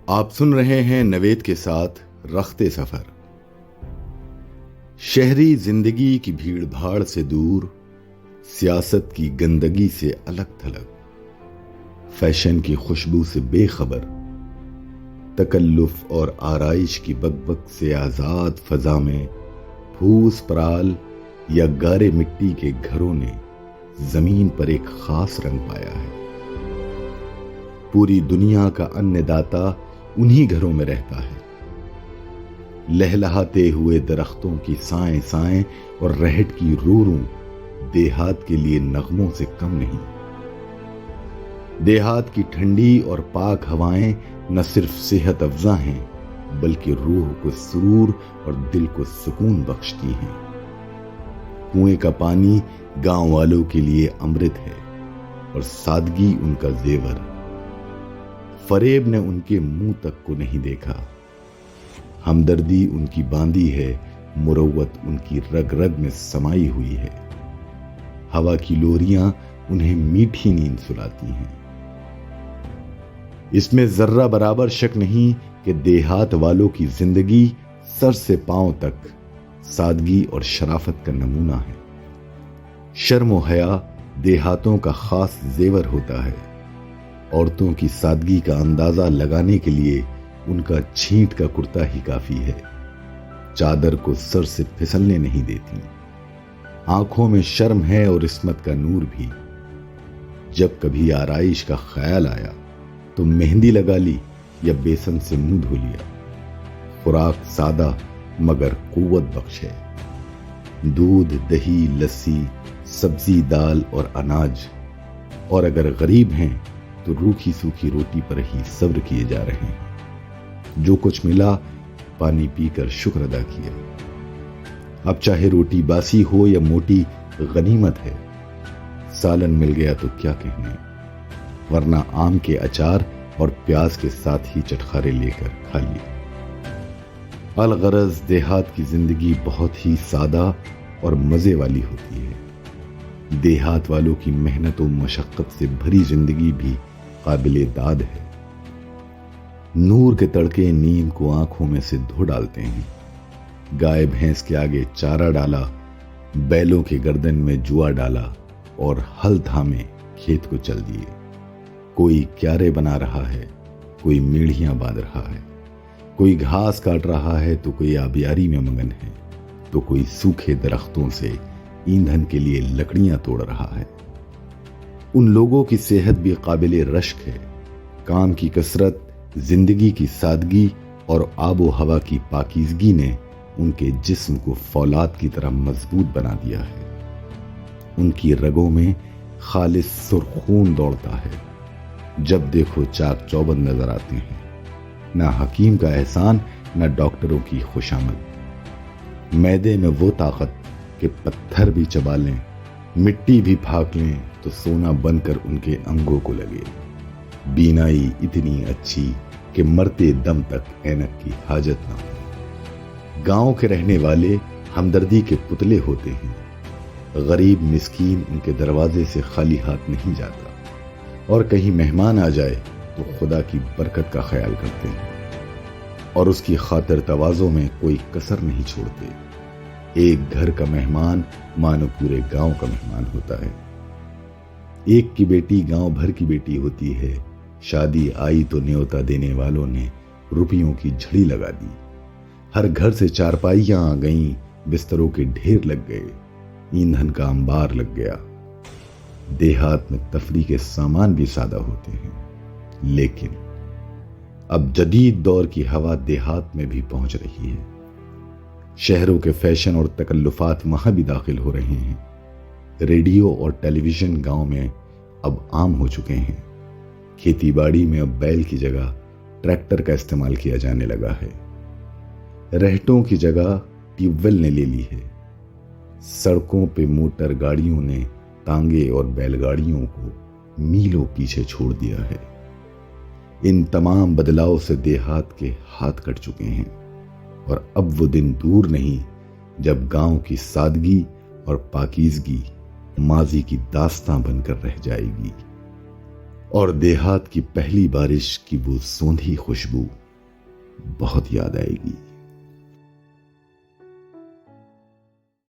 آپ سن رہے ہیں نوید کے ساتھ رخت سفر. شہری زندگی کی بھیڑ بھاڑ سے دور، سیاست کی گندگی سے الگ تھلگ، فیشن کی خوشبو سے بے خبر، تکلف اور آرائش کی بک سے آزاد فضا میں پھوس پرال یا گارے مٹی کے گھروں نے زمین پر ایک خاص رنگ پایا ہے. پوری دنیا کا ان داتا انہی گھروں میں رہتا ہے. لہلہاتے ہوئے درختوں کی سائیں سائیں اور رہٹ کی رو رو دیہات کے لیے نغموں سے کم نہیں. دیہات کی ٹھنڈی اور پاک ہوائیں نہ صرف صحت افزا ہیں بلکہ روح کو سرور اور دل کو سکون بخشتی ہیں. کنویں کا پانی گاؤں والوں کے لیے امرت ہے اور سادگی ان کا زیور. فریب نے ان کے منہ تک کو نہیں دیکھا. ہمدردی ان کی باندھی ہے، مروت ان کی رگ رگ میں سمائی ہوئی ہے. ہوا کی لوریاں انہیں میٹھی نیند سلاتی ہیں. اس میں ذرہ برابر شک نہیں کہ دیہات والوں کی زندگی سر سے پاؤں تک سادگی اور شرافت کا نمونہ ہے. شرم و حیا دیہاتوں کا خاص زیور ہوتا ہے. عورتوں کی سادگی کا اندازہ لگانے کے لیے ان کا چھینٹ کا کرتا ہی کافی ہے. چادر کو سر سے پھسلنے نہیں دیتی. آنکھوں میں شرم ہے اور عصمت کا نور بھی. جب کبھی آرائش کا خیال آیا تو مہندی لگا لی یا بیسن سے منہ دھو لیا. خوراک سادہ مگر قوت بخش ہے. دودھ، دہی، لسی، سبزی، دال اور اناج. اور اگر غریب ہیں تو روکھی سوکھی روٹی پر ہی صبر کیے جا رہے ہیں. جو کچھ ملا پانی پی کر شکر ادا کیا. اب چاہے روٹی باسی ہو یا موٹی، غنیمت ہے. سالن مل گیا تو کیا کہنے، ورنہ آم کے اچار اور پیاز کے ساتھ ہی چٹخارے لے کر کھا لیے. الغرض دیہات کی زندگی بہت ہی سادہ اور مزے والی ہوتی ہے. دیہات والوں کی محنت و مشقت سے بھری زندگی بھی قابل داد ہے. نور کے تڑکے نیند کو آنکھوں میں سے دھو ڈالتے ہیں. گائے بھینس کے آگے چارہ ڈالا، بیلوں کے گردن میں جوا ڈالا اور ہل تھامے کھیت کو چل دیے. کوئی کیارے بنا رہا ہے، کوئی میڑھیاں باندھ رہا ہے، کوئی گھاس کاٹ رہا ہے تو کوئی آبیاری میں مگن ہے، تو کوئی سوکھے درختوں سے ایندھن کے لیے لکڑیاں توڑ رہا ہے. ان لوگوں کی صحت بھی قابل رشک ہے. کام کی کثرت، زندگی کی سادگی اور آب و ہوا کی پاکیزگی نے ان کے جسم کو فولاد کی طرح مضبوط بنا دیا ہے. ان کی رگوں میں خالص سرخ خون دوڑتا ہے. جب دیکھو چاک چوبند نظر آتے ہیں. نہ حکیم کا احسان، نہ ڈاکٹروں کی خوشامد. معدے میں وہ طاقت کہ پتھر بھی چبا لیں، مٹی بھی پھاک لیں تو سونا بن کر ان کے انگوں کو لگے. بینائی اتنی اچھی کہ مرتے دم تک اینک کی حاجت نہ ہو. گاؤں کے رہنے والے ہمدردی کے پتلے ہوتے ہیں. غریب مسکین ان کے دروازے سے خالی ہاتھ نہیں جاتا، اور کہیں مہمان آ جائے تو خدا کی برکت کا خیال کرتے ہیں اور اس کی خاطر تواضع میں کوئی کسر نہیں چھوڑتے. ایک گھر کا مہمان مانو پورے گاؤں کا مہمان ہوتا ہے. ایک کی بیٹی گاؤں بھر کی بیٹی ہوتی ہے. شادی آئی تو نیوتا دینے والوں نے روپیوں کی جھڑی لگا دی. ہر گھر سے چارپائیاں آ گئیں، بستروں کے ڈھیر لگ گئے، ایندھن کا انبار لگ گیا. دیہات میں تفریح کے سامان بھی سادہ ہوتے ہیں، لیکن اب جدید دور کی ہوا دیہات میں بھی پہنچ رہی ہے. شہروں کے فیشن اور تکلفات وہاں بھی داخل ہو رہے ہیں. ریڈیو اور ٹیلی ویژن گاؤں میں اب عام ہو چکے ہیں. کھیتی باڑی میں اب بیل کی جگہ ٹریکٹر کا استعمال کیا جانے لگا ہے. رہٹوں کی جگہ ٹیوب ویل نے لے لی ہے. سڑکوں پہ موٹر گاڑیوں نے تانگے اور بیل گاڑیوں کو میلوں پیچھے چھوڑ دیا ہے. ان تمام بدلاؤ سے دیہات کے ہاتھ کٹ چکے ہیں، اور اب وہ دن دور نہیں جب گاؤں کی سادگی اور پاکیزگی ماضی کی داستاں بن کر رہ جائے گی. اور دیہات کی پہلی بارش کی وہ سوندھی خوشبو بہت یاد آئے گی۔